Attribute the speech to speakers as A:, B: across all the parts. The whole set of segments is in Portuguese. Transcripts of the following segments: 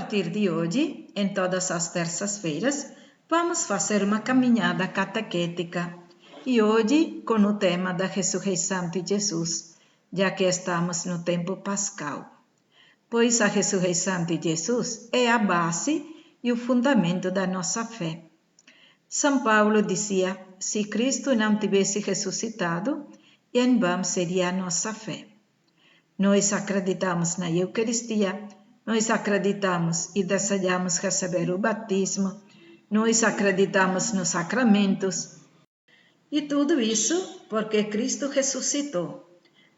A: partir de hoje, em todas as terças-feiras, vamos fazer uma caminhada catequética e hoje com o tema da ressurreição de Jesus, já que estamos no tempo pascal. Pois a ressurreição de Jesus é a base e o fundamento da nossa fé. São Paulo dizia: se Cristo não tivesse ressuscitado, em vão seria a nossa fé. Nós acreditamos na Eucaristia, nós acreditamos e desejamos receber o batismo, nós acreditamos nos sacramentos. E tudo isso porque Cristo ressuscitou.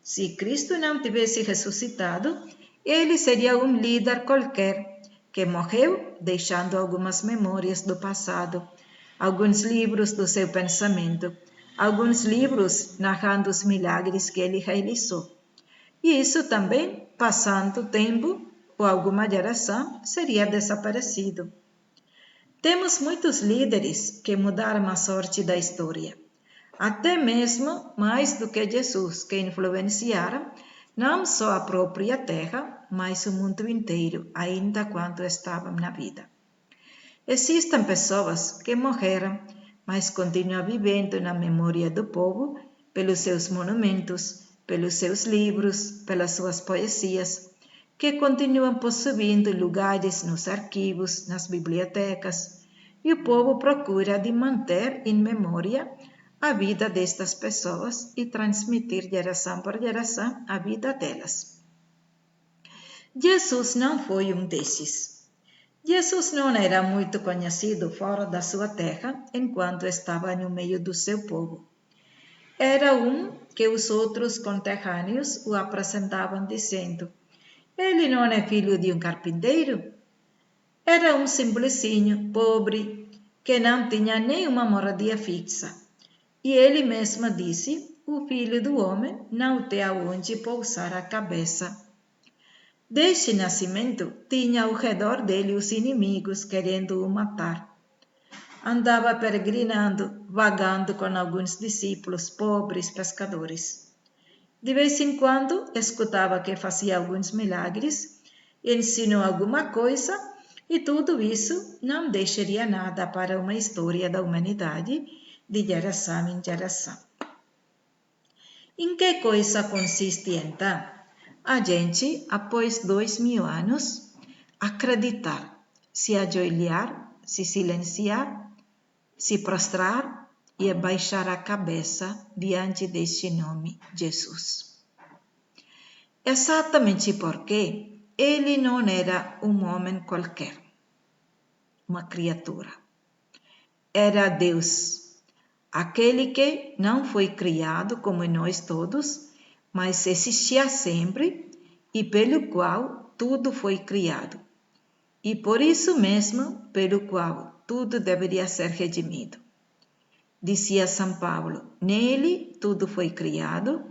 A: Se Cristo não tivesse ressuscitado, ele seria um líder qualquer que morreu deixando algumas memórias do passado, alguns livros do seu pensamento, alguns livros narrando os milagres que ele realizou. E isso também, passando tempo ou alguma geração, seria desaparecido. Temos muitos líderes que mudaram a sorte da história, até mesmo mais do que Jesus, que influenciaram não só a própria terra, mas o mundo inteiro, ainda quando estavam na vida. Existem pessoas que morreram, mas continuam vivendo na memória do povo pelos seus monumentos, pelos seus livros, pelas suas poesias, que continuam possuindo lugares nos arquivos, nas bibliotecas, e o povo procura de manter em memória a vida destas pessoas e transmitir geração por geração a vida delas. Jesus não foi um desses. Jesus não era muito conhecido fora da sua terra enquanto estava no meio do seu povo. Era um que os outros conterrâneos o apresentavam dizendo: ele não é filho de um carpinteiro? Era um simplesinho, pobre, que não tinha nenhuma moradia fixa. E ele mesmo disse: o filho do homem não tem aonde pousar a cabeça. Desde nascimento, tinha ao redor dele os inimigos querendo o matar. Andava peregrinando, vagando com alguns discípulos pobres pescadores. De vez em quando, escutava que fazia alguns milagres, ensinou alguma coisa, e tudo isso não deixaria nada para uma história da humanidade de geração em geração. Em que coisa consiste então a gente, após 2000 anos, acreditar, se ajoelhar, se silenciar, se prostrar e abaixar a cabeça diante deste nome, Jesus? Exatamente porque ele não era um homem qualquer, uma criatura. Era Deus, aquele que não foi criado como nós todos, mas existia sempre e pelo qual tudo foi criado. E por isso mesmo, pelo qual tudo deveria ser redimido. Dizia São Paulo: nele tudo foi criado,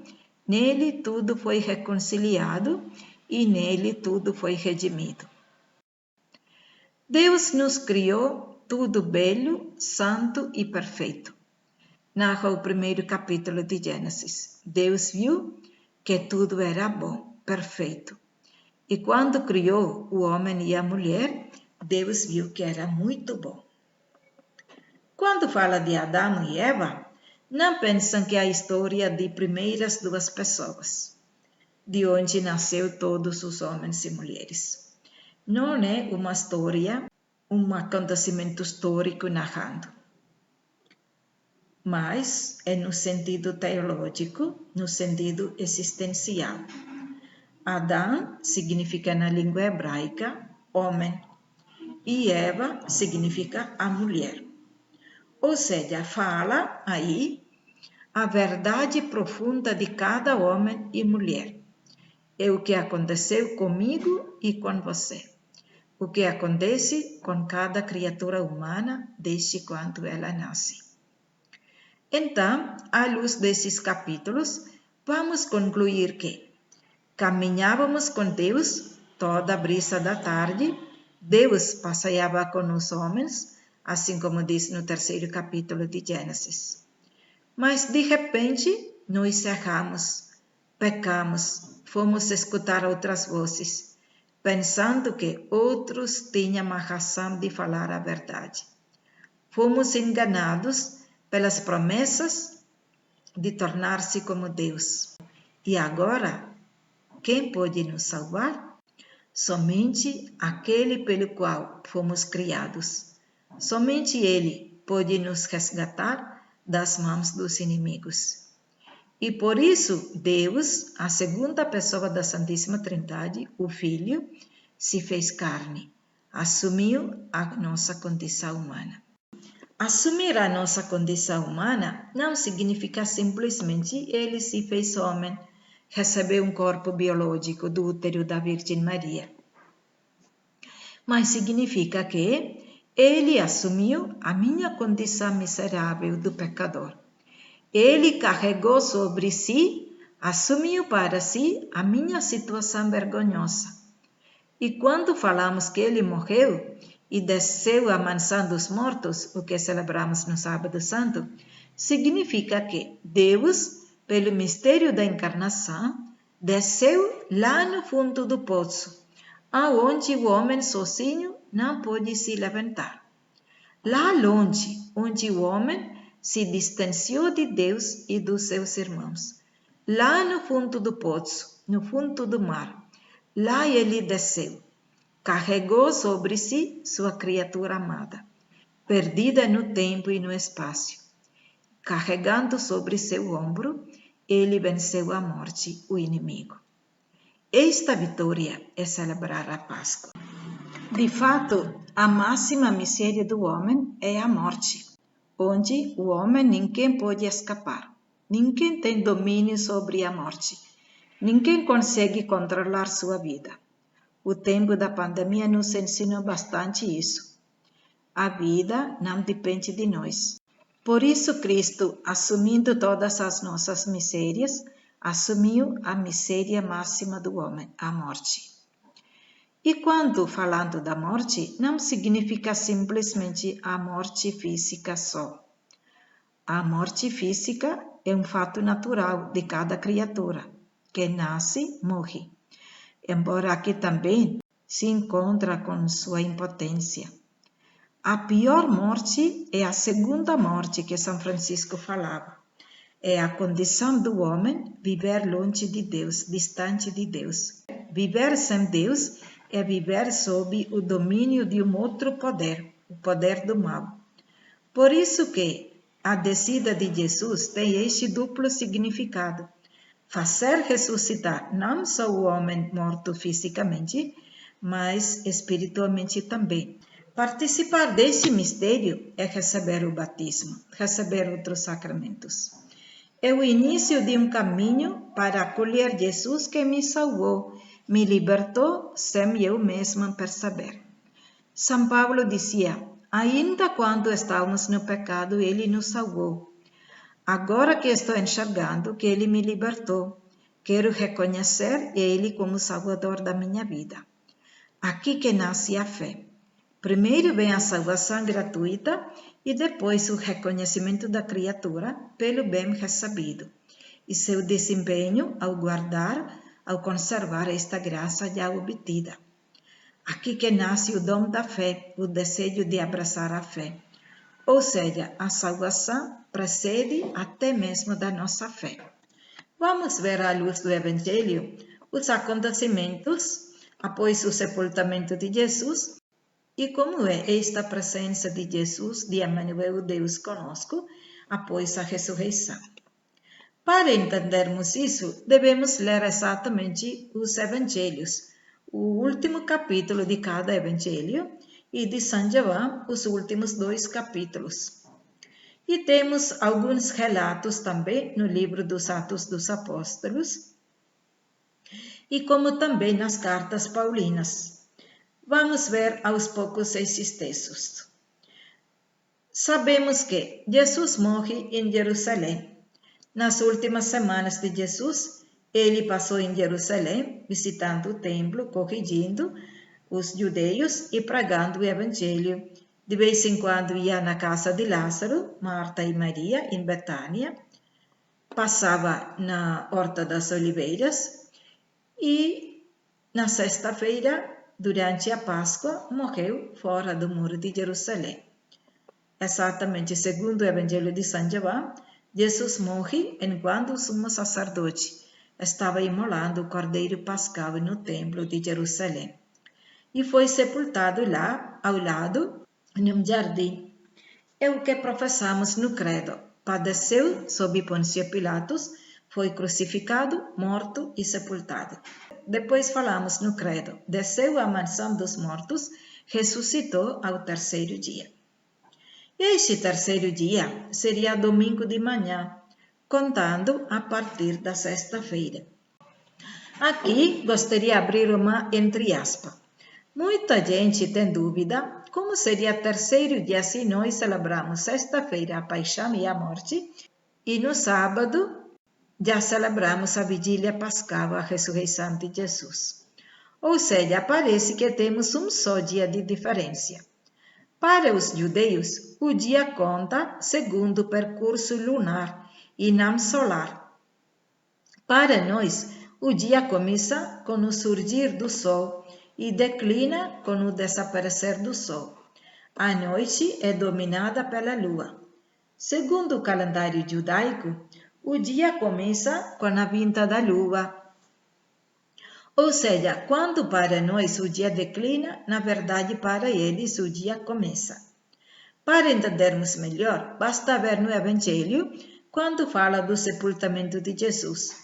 A: nele tudo foi reconciliado e nele tudo foi redimido. Deus nos criou tudo belo, santo e perfeito. Narra o primeiro capítulo de Gênesis. Deus viu que tudo era bom, perfeito. E quando criou o homem e a mulher, Deus viu que era muito bom. Quando fala de Adão e Eva, não pensam que é a história de primeiras duas pessoas, de onde nasceu todos os homens e mulheres. Não é uma história, um acontecimento histórico narrando, mas é no sentido teológico, no sentido existencial. Adão significa na língua hebraica homem e Eva significa a mulher. Ou seja, fala aí a verdade profunda de cada homem e mulher. É o que aconteceu comigo e com você. O que acontece com cada criatura humana desde quando ela nasce. Então, à luz desses capítulos, vamos concluir que caminhávamos com Deus toda a brisa da tarde, Deus passeava com os homens, assim como diz no terceiro capítulo de Gênesis. Mas, de repente, nós erramos, pecamos, fomos escutar outras vozes, pensando que outros tinham a razão de falar a verdade. Fomos enganados pelas promessas de tornar-se como Deus. E agora, quem pode nos salvar? Somente aquele pelo qual fomos criados. Somente Ele pode nos resgatar das mãos dos inimigos. E por isso, Deus, a segunda pessoa da Santíssima Trindade, o Filho, se fez carne, assumiu a nossa condição humana. Assumir a nossa condição humana não significa simplesmente ele se fez homem, recebeu um corpo biológico do útero da Virgem Maria. Mas significa que ele assumiu a minha condição miserável do pecador. Ele carregou sobre si, assumiu para si a minha situação vergonhosa. E quando falamos que ele morreu e desceu à mansão dos mortos, o que celebramos no Sábado Santo, significa que Deus, pelo mistério da encarnação, desceu lá no fundo do poço, aonde o homem sozinho não pode se levantar. Lá longe, onde o homem se distanciou de Deus e dos seus irmãos. Lá no fundo do poço, no fundo do mar, lá ele desceu, carregou sobre si sua criatura amada, perdida no tempo e no espaço. Carregando sobre seu ombro, ele venceu a morte, o inimigo. Esta vitória é celebrar a Páscoa. De fato, a máxima miséria do homem é a morte, onde o homem ninguém pode escapar. Ninguém tem domínio sobre a morte. Ninguém consegue controlar sua vida. O tempo da pandemia nos ensinou bastante isso. A vida não depende de nós. Por isso, Cristo, assumindo todas as nossas misérias, assumiu a miséria máxima do homem, a morte. E quando falando da morte, não significa simplesmente a morte física só. A morte física é um fato natural de cada criatura, que nasce, morre. Embora aqui também se encontra com sua impotência. A pior morte é a segunda morte que São Francisco falava. É a condição do homem viver longe de Deus, distante de Deus. Viver sem Deus é viver sob o domínio de um outro poder, o poder do mal. Por isso que a descida de Jesus tem este duplo significado. Fazer ressuscitar não só o homem morto fisicamente, mas espiritualmente também. Participar deste mistério é receber o batismo, receber outros sacramentos. É o início de um caminho para acolher Jesus que me salvou, me libertou sem eu mesma perceber. São Paulo dizia, ainda quando estávamos no pecado, ele nos salvou. Agora que estou enxergando que ele me libertou, quero reconhecer ele como salvador da minha vida. Aqui que nasce a fé. Primeiro vem a salvação gratuita e depois o reconhecimento da criatura pelo bem recebido e seu desempenho ao guardar, ao conservar esta graça já obtida. Aqui que nasce o dom da fé, o desejo de abraçar a fé. Ou seja, a salvação precede até mesmo da nossa fé. Vamos ver à luz do Evangelho os acontecimentos após o sepultamento de Jesus e como é esta presença de Jesus, de Emmanuel, Deus conosco, após a ressurreição. Para entendermos isso, devemos ler exatamente os Evangelhos, o último capítulo de cada Evangelho e de São João, os últimos 2 capítulos. E temos alguns relatos também no livro dos Atos dos Apóstolos e como também nas cartas paulinas. Vamos ver aos poucos esses textos. Sabemos que Jesus morre em Jerusalém. Nas últimas semanas de Jesus, ele passou em Jerusalém, visitando o templo, corrigindo os judeus e pregando o Evangelho. De vez em quando ia na casa de Lázaro, Marta e Maria, em Betânia. Passava na Horta das Oliveiras e na sexta-feira, durante a Páscoa, morreu fora do muro de Jerusalém. Exatamente segundo o Evangelho de São João, Jesus morre enquanto o sumo sacerdote estava imolando o cordeiro pascal no templo de Jerusalém. E foi sepultado lá, ao lado, num jardim. É o que professamos no credo. Padeceu sob Pôncio Pilatos, foi crucificado, morto e sepultado. Depois falamos no credo. Desceu à mansão dos mortos, ressuscitou ao terceiro dia. Este terceiro dia seria domingo de manhã, contando a partir da sexta-feira. Aqui gostaria de abrir uma entre aspas. Muita gente tem dúvida como seria terceiro dia se nós celebramos sexta-feira a paixão e a morte e no sábado já celebramos a vigília pascal, a ressurreição de Jesus. Ou seja, parece que temos um só dia de diferença. Para os judeus, o dia conta segundo o percurso lunar e não solar. Para nós, o dia começa com o surgir do sol e declina com o desaparecer do sol. A noite é dominada pela lua. Segundo o calendário judaico, o dia começa com a vinda da lua. Ou seja, quando para nós o dia declina, na verdade para eles o dia começa. Para entendermos melhor, basta ver no Evangelho quando fala do sepultamento de Jesus.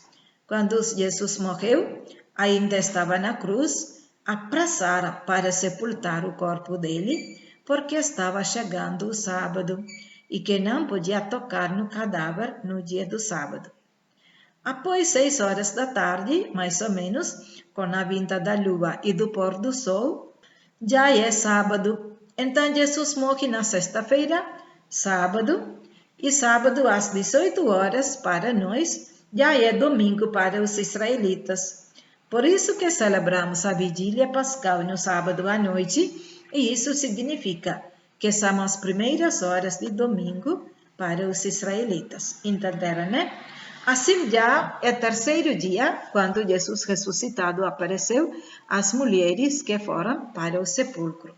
A: Quando Jesus morreu, ainda estava na cruz, apressaram para sepultar o corpo dele, porque estava chegando o sábado e que não podia tocar no cadáver no dia do sábado. Após 6 horas da tarde, mais ou menos, com a vinda da lua e do pôr do sol, já é sábado. Então Jesus morre na sexta-feira, sábado, e sábado às 18 horas para nós, já é domingo para os israelitas. Por isso que celebramos a vigília pascal no sábado à noite, e isso significa que são as primeiras horas de domingo para os israelitas. Entenderam, né? Assim já é terceiro dia, quando Jesus ressuscitado apareceu às mulheres que foram para o sepulcro.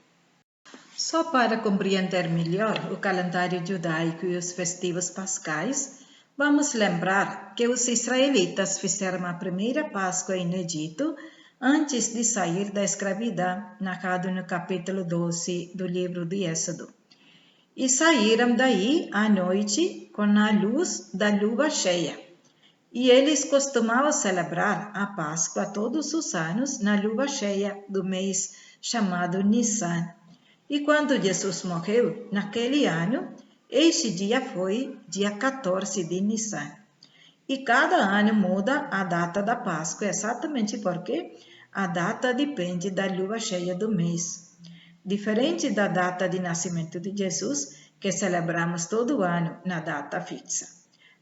A: Só para compreender melhor o calendário judaico e os festivos pascais, vamos lembrar que os israelitas fizeram a primeira Páscoa no Egito antes de sair da escravidão, narrado no capítulo 12 do livro de Êxodo. E saíram daí à noite com a luz da lua cheia. E eles costumavam celebrar a Páscoa todos os anos na lua cheia do mês chamado Nissan. E quando Jesus morreu, naquele ano, este dia foi dia 14 de Nissan. E cada ano muda a data da Páscoa, exatamente porque a data depende da lua cheia do mês. Diferente da data de nascimento de Jesus, que celebramos todo ano na data fixa.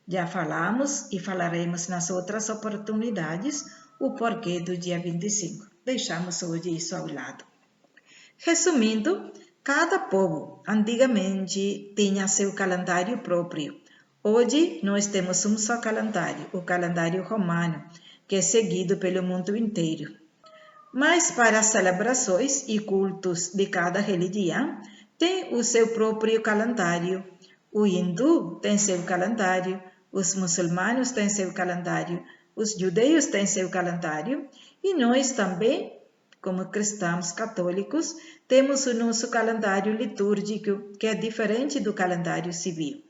A: Já falamos e falaremos nas outras oportunidades o porquê do dia 25. Deixamos hoje isso ao lado. Resumindo, cada povo antigamente tinha seu calendário próprio. Hoje nós temos um só calendário, o calendário romano, que é seguido pelo mundo inteiro. Mas para as celebrações e cultos de cada religião, tem o seu próprio calendário. O hindu tem seu calendário, os muçulmanos têm seu calendário, os judeus têm seu calendário e nós também, como cristãos católicos, temos o nosso calendário litúrgico, que é diferente do calendário civil.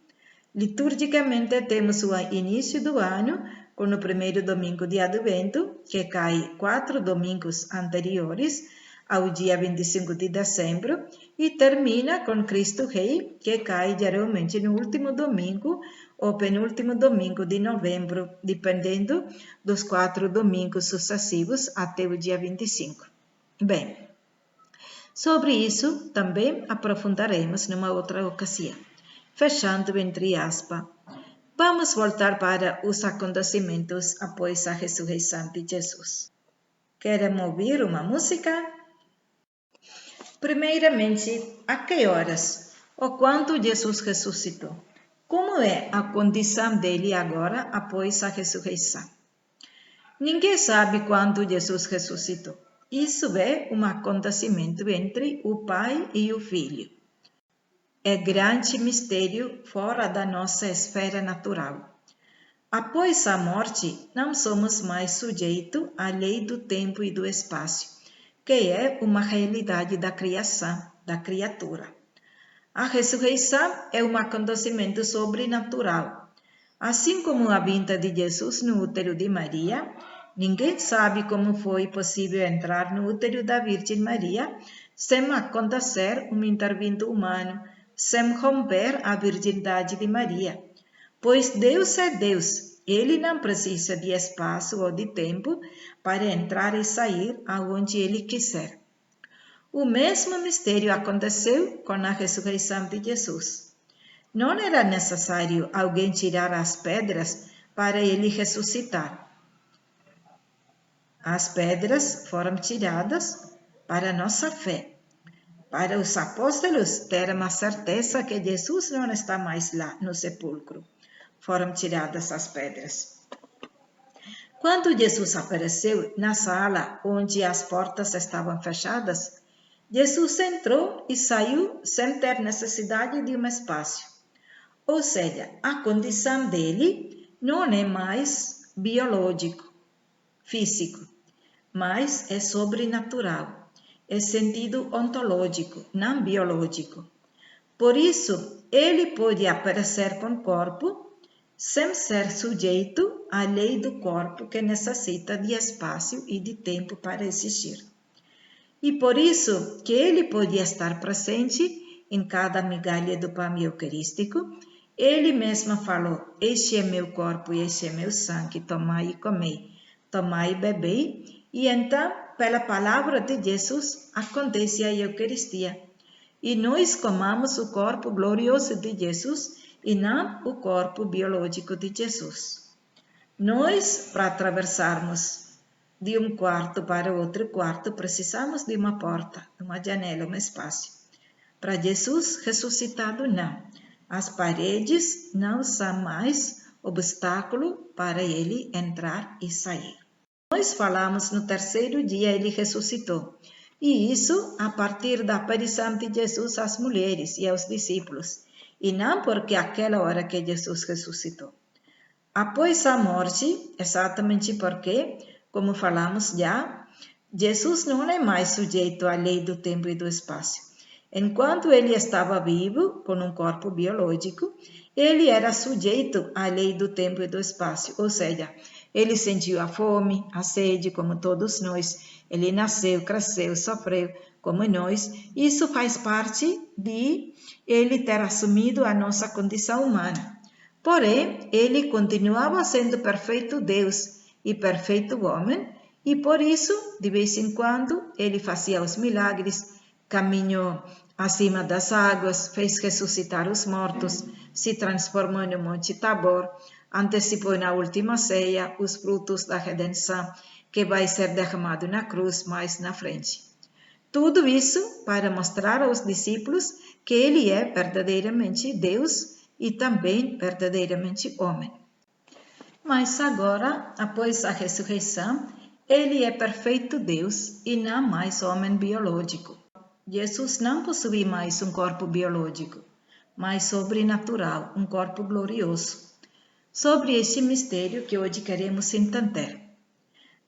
A: Liturgicamente, temos o início do ano, com o primeiro domingo de Advento, que cai 4 domingos anteriores ao dia 25 de dezembro, e termina com Cristo Rei, que cai geralmente no último domingo ou penúltimo domingo de novembro, dependendo dos 4 domingos sucessivos até o dia 25. Bem, sobre isso também aprofundaremos numa outra ocasião. Fechando entre aspas, vamos voltar para os acontecimentos após a ressurreição de Jesus. Querem ouvir uma música? Primeiramente, a que horas ou quando Jesus ressuscitou? Como é a condição dele agora após a ressurreição? Ninguém sabe quando Jesus ressuscitou. Isso é um acontecimento entre o Pai e o Filho. É grande mistério fora da nossa esfera natural. Após a morte, não somos mais sujeitos à lei do tempo e do espaço, que é uma realidade da criação, da criatura. A ressurreição é um acontecimento sobrenatural. Assim como a vinda de Jesus no útero de Maria, ninguém sabe como foi possível entrar no útero da Virgem Maria sem acontecer um intervento humano, sem romper a virgindade de Maria. Pois Deus é Deus, Ele não precisa de espaço ou de tempo para entrar e sair aonde Ele quiser. O mesmo mistério aconteceu com a ressurreição de Jesus. Não era necessário alguém tirar as pedras para Ele ressuscitar. As pedras foram tiradas para nossa fé. Para os apóstolos terem a certeza que Jesus não está mais lá no sepulcro. Foram tiradas as pedras. Quando Jesus apareceu na sala onde as portas estavam fechadas, Jesus entrou e saiu sem ter necessidade de um espaço. Ou seja, a condição dele não é mais biológico, físico, mas é sobrenatural, é sentido ontológico, não biológico. Por isso, ele pode aparecer com corpo sem ser sujeito à lei do corpo que necessita de espaço e de tempo para existir. E por isso que ele pode estar presente em cada migalha do pão eucarístico. Ele mesmo falou: este é meu corpo e este é meu sangue, tomai e comei, tomai e bebei. E então, pela palavra de Jesus, acontece a Eucaristia. E nós comamos o corpo glorioso de Jesus e não o corpo biológico de Jesus. Nós, para atravessarmos de um quarto para outro quarto, precisamos de uma porta, uma janela, um espaço. Para Jesus ressuscitado, não. As paredes não são mais obstáculo para ele entrar e sair. Nós falamos no terceiro dia ele ressuscitou. E isso a partir da aparição de Jesus às mulheres e aos discípulos. E não porque aquela hora que Jesus ressuscitou. Após a morte, exatamente porque, como falamos já, Jesus não é mais sujeito à lei do tempo e do espaço. Enquanto ele estava vivo, com um corpo biológico, ele era sujeito à lei do tempo e do espaço, ou seja, ele sentiu a fome, a sede, como todos nós. Ele nasceu, cresceu, sofreu, como nós. Isso faz parte de ele ter assumido a nossa condição humana. Porém, ele continuava sendo perfeito Deus e perfeito homem, e por isso, de vez em quando, ele fazia os milagres, caminhou acima das águas, fez ressuscitar os mortos, se transformou no Monte Tabor, antecipou na última ceia os frutos da redenção, que vai ser derramado na cruz mais na frente. Tudo isso para mostrar aos discípulos que ele é verdadeiramente Deus e também verdadeiramente homem. Mas agora, após a ressurreição, ele é perfeito Deus e não mais homem biológico. Jesus não possui mais um corpo biológico, mas sobrenatural, um corpo glorioso. Sobre este mistério que hoje queremos entender.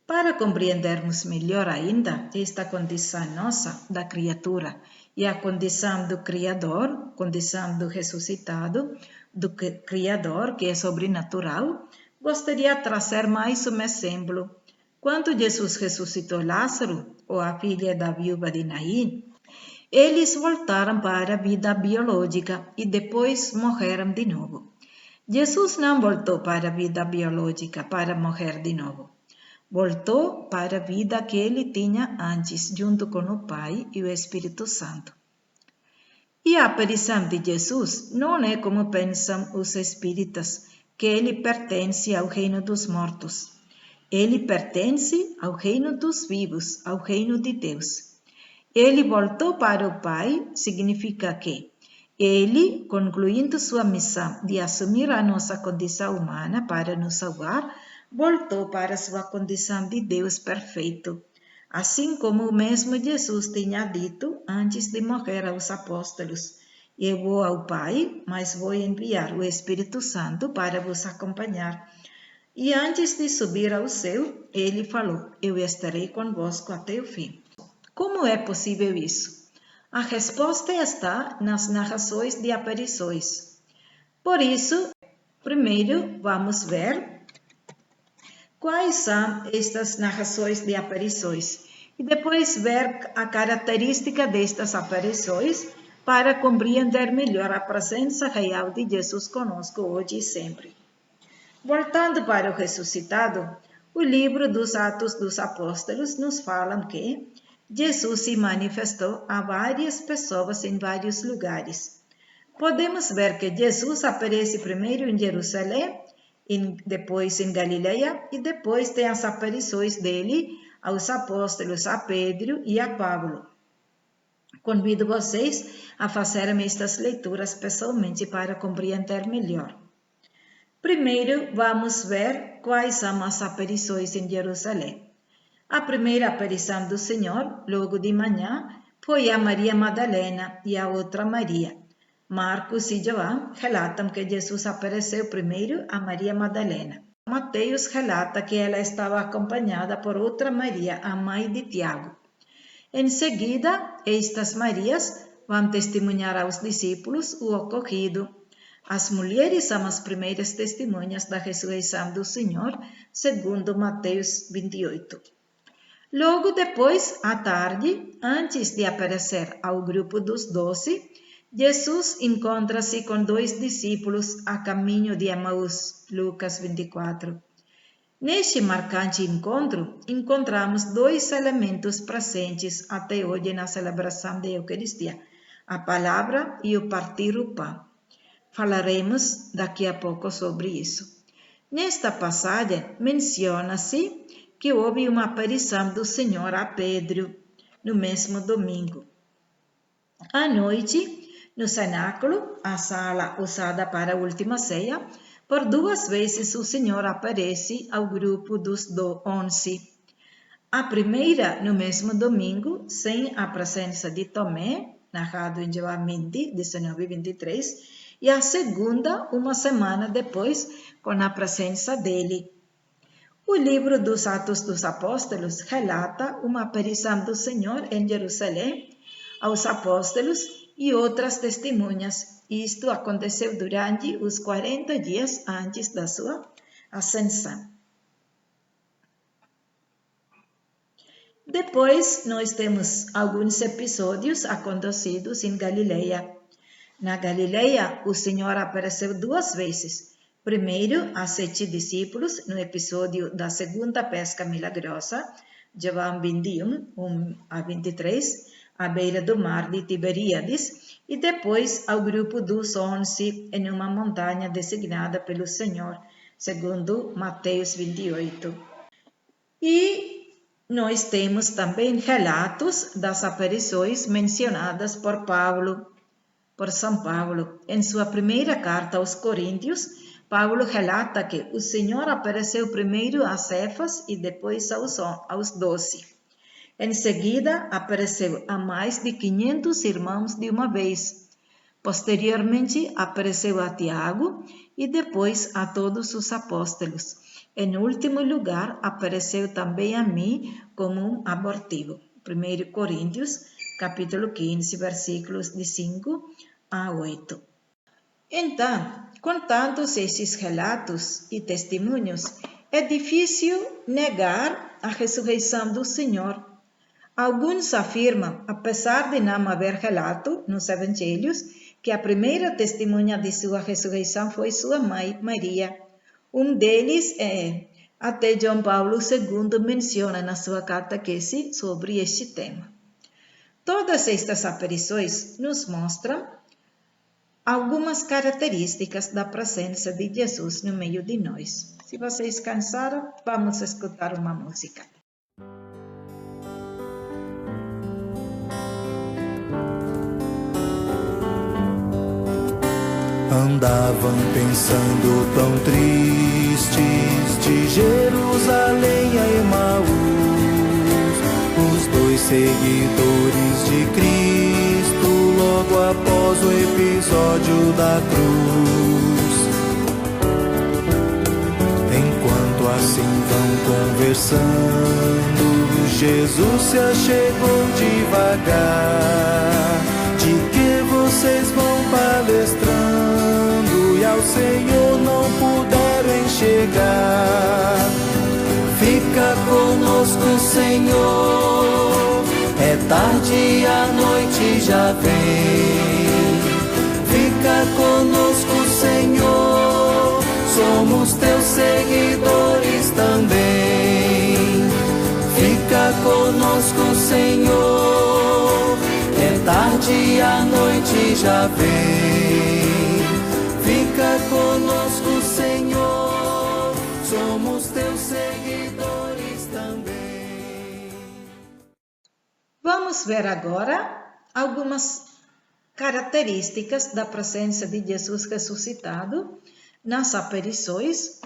A: Para compreendermos melhor ainda esta condição nossa da criatura e a condição do Criador, condição do ressuscitado, do Criador, que é sobrenatural, gostaria de trazer mais um exemplo. Quando Jesus ressuscitou Lázaro, ou a filha da viúva de Naim, eles voltaram para a vida biológica e depois morreram de novo. Jesus não voltou para a vida biológica para morrer de novo. Voltou para a vida que ele tinha antes, junto com o Pai e o Espírito Santo. E a aparição de Jesus não é como pensam os espíritas, que ele pertence ao reino dos mortos. Ele pertence ao reino dos vivos, ao reino de Deus. Ele voltou para o Pai, significa que ele, concluindo sua missão de assumir a nossa condição humana para nos salvar, voltou para sua condição de Deus perfeito, assim como o mesmo Jesus tinha dito antes de morrer aos apóstolos: eu vou ao Pai, mas vou enviar o Espírito Santo para vos acompanhar. E antes de subir ao céu, ele falou: eu estarei convosco até o fim. Como é possível isso? A resposta está nas narrações de aparições. Por isso, primeiro vamos ver quais são estas narrações de aparições e depois ver a característica destas aparições para compreender melhor a presença real de Jesus conosco hoje e sempre. Voltando para o ressuscitado, o livro dos Atos dos Apóstolos nos fala que Jesus se manifestou a várias pessoas em vários lugares. Podemos ver que Jesus aparece primeiro em Jerusalém, depois em Galileia e depois tem as aparições dele aos apóstolos, a Pedro e a Paulo. Convido vocês a fazerem estas leituras pessoalmente para compreender melhor. Primeiro, vamos ver quais são as aparições em Jerusalém. A primeira aparição do Senhor, logo de manhã, foi a Maria Madalena e a outra Maria. Marcos e João relatam que Jesus apareceu primeiro a Maria Madalena. Mateus relata que ela estava acompanhada por outra Maria, a mãe de Tiago. Em seguida, estas Marias vão testemunhar aos discípulos o ocorrido. As mulheres são as primeiras testemunhas da ressurreição do Senhor, segundo Mateus 28. Logo depois, à tarde, antes de aparecer ao grupo dos 12, Jesus encontra-se com 2 discípulos a caminho de Emaús, Lucas 24. Neste marcante encontro, encontramos 2 elementos presentes até hoje na celebração da Eucaristia: a palavra e o partir o pão. Falaremos daqui a pouco sobre isso. Nesta passagem, menciona-se que houve uma aparição do Senhor a Pedro no mesmo domingo. À noite, no cenáculo, a sala usada para a última ceia, por 2 vezes o Senhor aparece ao grupo dos 11. A primeira, no mesmo domingo, sem a presença de Tomé, narrado em João 20, 19 e 23, e a segunda, uma semana depois, com a presença dele. O livro dos Atos dos Apóstolos relata uma aparição do Senhor em Jerusalém aos apóstolos e outras testemunhas. Isto aconteceu durante os 40 dias antes da sua ascensão. Depois, nós temos alguns episódios acontecidos em Galileia. Na Galileia, o Senhor apareceu 2 vezes. Primeiro, a 7 discípulos, no episódio da segunda pesca milagrosa, João 21, 1 a 23, à beira do mar de Tiberíades, e depois ao grupo dos 11 em uma montanha designada pelo Senhor, segundo Mateus 28. E nós temos também relatos das aparições mencionadas por São Paulo. Em sua primeira carta aos Coríntios, Paulo relata que o Senhor apareceu primeiro a Cefas e depois aos 12. Em seguida, apareceu a mais de 500 irmãos de uma vez. Posteriormente, apareceu a Tiago e depois a todos os apóstolos. Em último lugar, apareceu também a mim como um abortivo. 1 Coríntios, capítulo 15, versículos de 5 a 8. Então, com tantos esses relatos e testemunhos, é difícil negar a ressurreição do Senhor. Alguns afirmam, apesar de não haver relato nos evangelhos, que a primeira testemunha de sua ressurreição foi sua mãe, Maria. Um deles até João Paulo II menciona na sua catequese sobre este tema. Todas estas aparições nos mostram algumas características da presença de Jesus no meio de nós. Se vocês cansaram, vamos escutar uma música.
B: Andavam pensando tão tristes de Jerusalém a Emaús, seguidores de Cristo logo após o episódio da cruz. Enquanto assim vão conversando, Jesus se achegou devagar. De que vocês vão palestrando e ao Senhor não puderam enxergar? Fica conosco, Senhor, é tarde e a noite já vem. Fica conosco, Senhor, somos teus seguidores também. Fica conosco, Senhor, é tarde e a noite já vem. Fica conosco, Senhor, somos teus seguidores também.
A: Vamos ver agora algumas características da presença de Jesus ressuscitado nas aparições,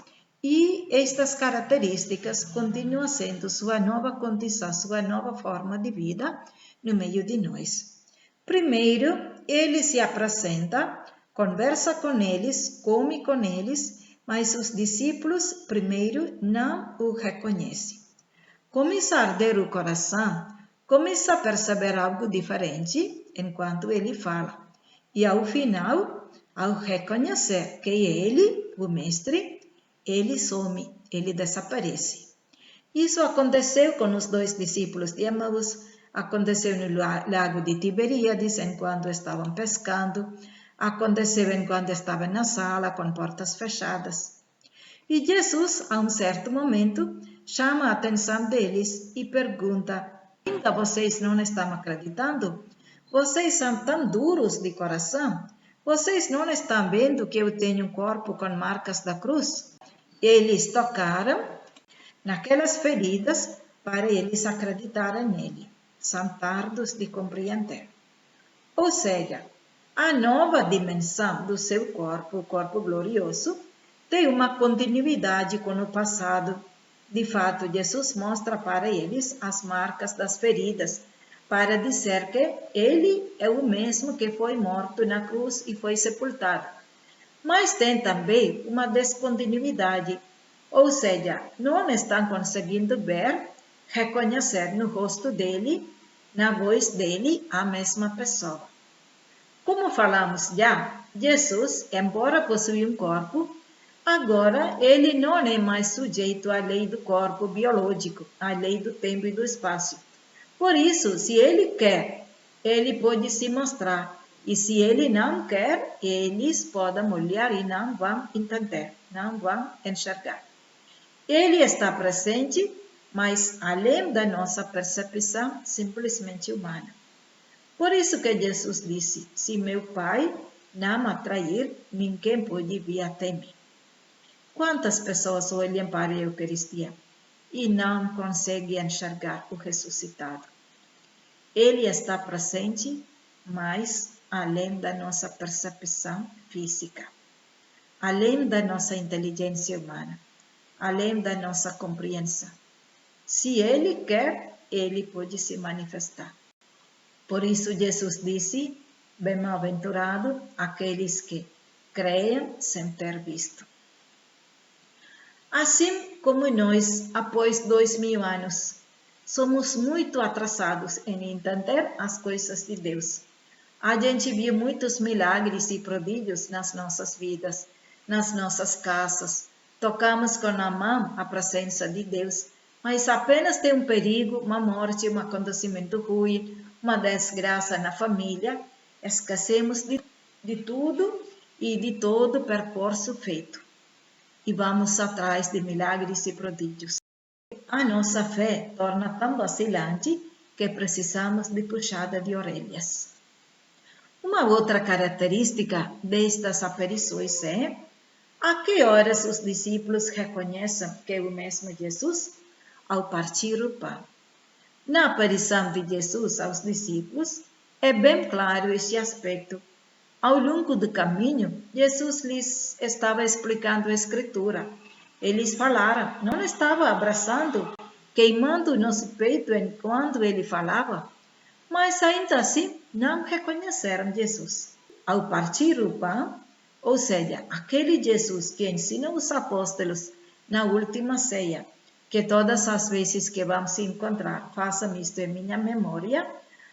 A: e estas características continuam sendo sua nova condição, sua nova forma de vida no meio de nós. Primeiro, ele se apresenta, conversa com eles, come com eles, mas os discípulos primeiro não o reconhecem. Começa a arder o coração, começa a perceber algo diferente enquanto ele fala. E ao final, ao reconhecer que é ele, o mestre, ele some, ele desaparece. Isso aconteceu com os dois discípulos de Emaús, aconteceu no lago de Tiberíades, enquanto estavam pescando, aconteceu enquanto estavam na sala com portas fechadas. E Jesus, a um certo momento, chama a atenção deles e pergunta: ainda vocês não estão acreditando? Vocês são tão duros de coração? Vocês não estão vendo que eu tenho um corpo com marcas da cruz? Eles tocaram naquelas feridas para eles acreditarem nele. São tardos de compreender. Ou seja, a nova dimensão do seu corpo, o corpo glorioso, tem uma continuidade com o passado. De fato, Jesus mostra para eles as marcas das feridas, para dizer que ele é o mesmo que foi morto na cruz e foi sepultado. Mas tem também uma descontinuidade, ou seja, não estão conseguindo ver, reconhecer no rosto dele, na voz dele, a mesma pessoa. Como falamos já, Jesus, embora possua um corpo, agora ele não é mais sujeito à lei do corpo biológico, à lei do tempo e do espaço. Por isso, se ele quer, ele pode se mostrar. E se ele não quer, eles podem olhar e não vão entender, não vão enxergar. Ele está presente, mas além da nossa percepção simplesmente humana. Por isso que Jesus disse: se meu Pai não me atrair, ninguém pode vir até mim. Quantas pessoas olham para a Eucaristia e não conseguem enxergar o ressuscitado? Ele está presente, mas além da nossa percepção física, além da nossa inteligência humana, além da nossa compreensão. Se ele quer, ele pode se manifestar. Por isso Jesus disse: bem-aventurado aqueles que creem sem ter visto. Assim como nós, após 2000 anos, somos muito atrasados em entender as coisas de Deus. A gente viu muitos milagres e prodígios nas nossas vidas, nas nossas casas. Tocamos com a mão a presença de Deus, mas apenas tem um perigo, uma morte, um acontecimento ruim, uma desgraça na família. Esquecemos de tudo e de todo o percurso feito. E vamos atrás de milagres e prodígios. A nossa fé torna tão vacilante que precisamos de puxada de orelhas. Uma outra característica destas aparições é: a que horas os discípulos reconhecem que é o mesmo Jesus? Ao partir o pão. Na aparição de Jesus aos discípulos, é bem claro este aspecto. Ao longo do caminho, Jesus lhes estava explicando a Escritura. Eles falaram, não estava abraçando queimando nosso peito enquanto ele falava, mas ainda assim não reconheceram Jesus. Ao partir o pão, ou seja, aquele Jesus que ensina os apóstolos na última ceia, que todas as vezes que vamos encontrar, façam isto em minha memória,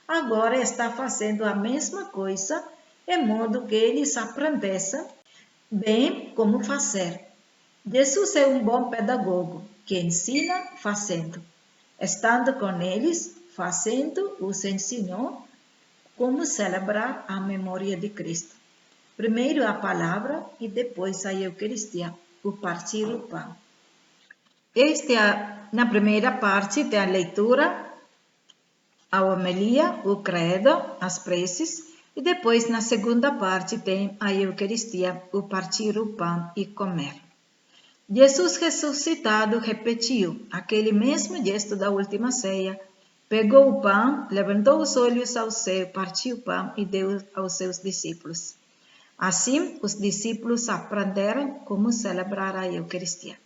A: agora está fazendo a mesma coisa, de modo que eles aprendessem bem como fazer. Jesus é um bom pedagogo, que ensina fazendo. Estando com eles, fazendo, os ensinou como celebrar a memória de Cristo. Primeiro a palavra e depois a Eucaristia, o partir o pão. Na primeira parte tem a leitura, a homilia, o credo, as preces, e depois na segunda parte tem a Eucaristia, o partir o pão e comer. Jesus ressuscitado repetiu aquele mesmo gesto da última ceia, pegou o pão, levantou os olhos ao céu, partiu o pão e deu aos seus discípulos. Assim, os discípulos aprenderam como celebrar a Eucaristia.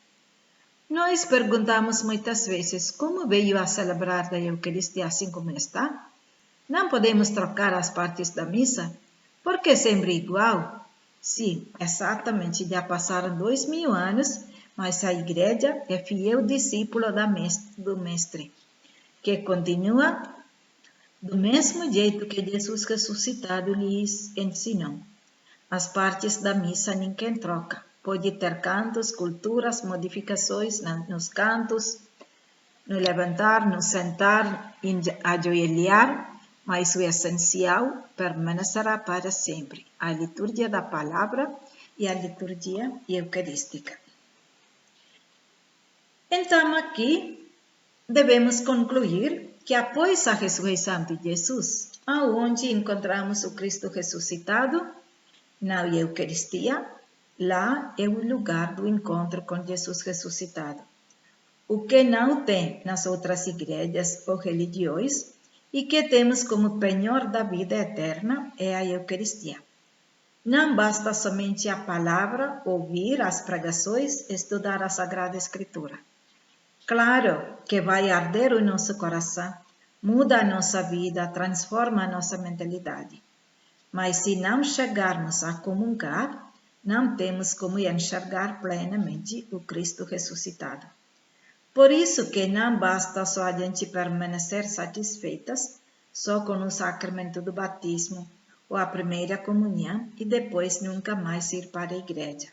A: Nós perguntamos muitas vezes como veio a celebrar a Eucaristia assim como está? Não podemos trocar as partes da missa? Porque é sempre igual? Sim, exatamente, já passaram 2000 anos, mas a Igreja é fiel discípula do Mestre, que continua do mesmo jeito que Jesus ressuscitado lhes ensinou. As partes da missa ninguém troca. Pode ter cantos, culturas, modificações nos cantos, no levantar, no sentar, ajoelhar, mas o essencial permanecerá para sempre, a liturgia da palavra e a liturgia eucarística. Então, aqui devemos concluir que após a ressurreição de Jesus, aonde encontramos o Cristo ressuscitado, na Eucaristia, lá é o lugar do encontro com Jesus ressuscitado. O que não tem nas outras igrejas ou religiões e que temos como penhor da vida eterna é a Eucaristia. Não basta somente a palavra, ouvir as pregações, estudar a Sagrada Escritura. Claro que vai arder o nosso coração, muda a nossa vida, transforma a nossa mentalidade. Mas se não chegarmos a comungar, não temos como enxergar plenamente o Cristo ressuscitado. Por isso que não basta só a gente permanecer satisfeitas só com o sacramento do batismo ou a primeira comunhão e depois nunca mais ir para a igreja.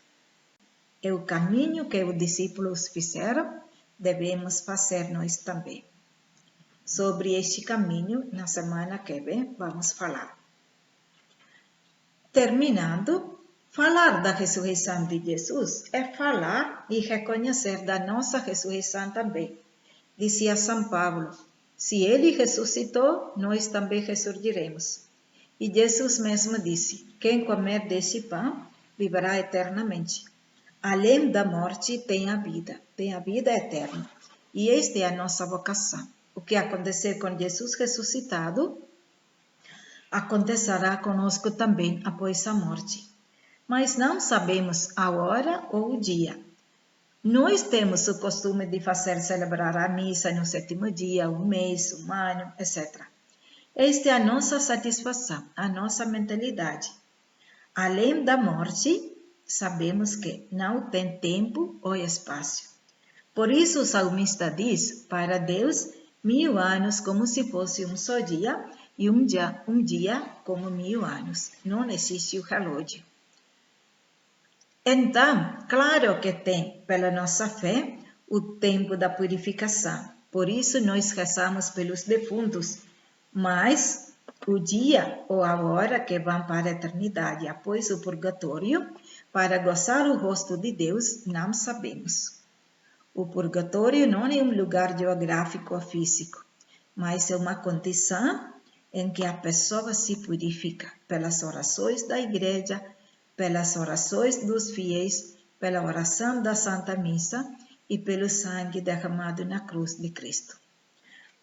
A: É o caminho que os discípulos fizeram, devemos fazer nós também. Sobre este caminho, na semana que vem, vamos falar. Terminando, falar da ressurreição de Jesus é falar e reconhecer da nossa ressurreição também. Dizia São Paulo, se ele ressuscitou, nós também ressurgiremos. E Jesus mesmo disse, quem comer desse pão, viverá eternamente. Além da morte tem a vida eterna. E esta é a nossa vocação. O que acontecer com Jesus ressuscitado, acontecerá conosco também após a morte. Mas não sabemos a hora ou o dia. Nós temos o costume de fazer celebrar a missa no 7º dia, um mês, um ano, etc. Esta é a nossa satisfação, a nossa mentalidade. Além da morte, sabemos que não tem tempo ou espaço. Por isso o salmista diz, para Deus, 1000 anos como se fosse um só dia, e um dia como 1000 anos. Não existe o relógio. Então, claro que tem, pela nossa fé, o tempo da purificação. Por isso nós rezamos pelos defuntos, mas o dia ou a hora que vão para a eternidade após o purgatório, para gozar o rosto de Deus, não sabemos. O purgatório não é um lugar geográfico ou físico, mas é uma condição em que a pessoa se purifica pelas orações da igreja, pelas orações dos fiéis, pela oração da Santa Missa e pelo sangue derramado na cruz de Cristo.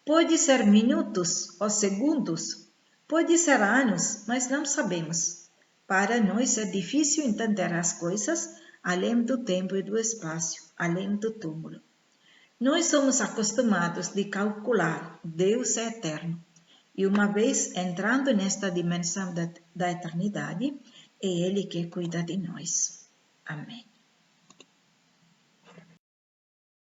A: Pode ser minutos ou segundos, pode ser anos, mas não sabemos. Para nós é difícil entender as coisas além do tempo e do espaço, além do túmulo. Nós somos acostumados de calcular Deus é eterno. E uma vez entrando nesta dimensão da eternidade, é Ele que cuida de nós. Amém.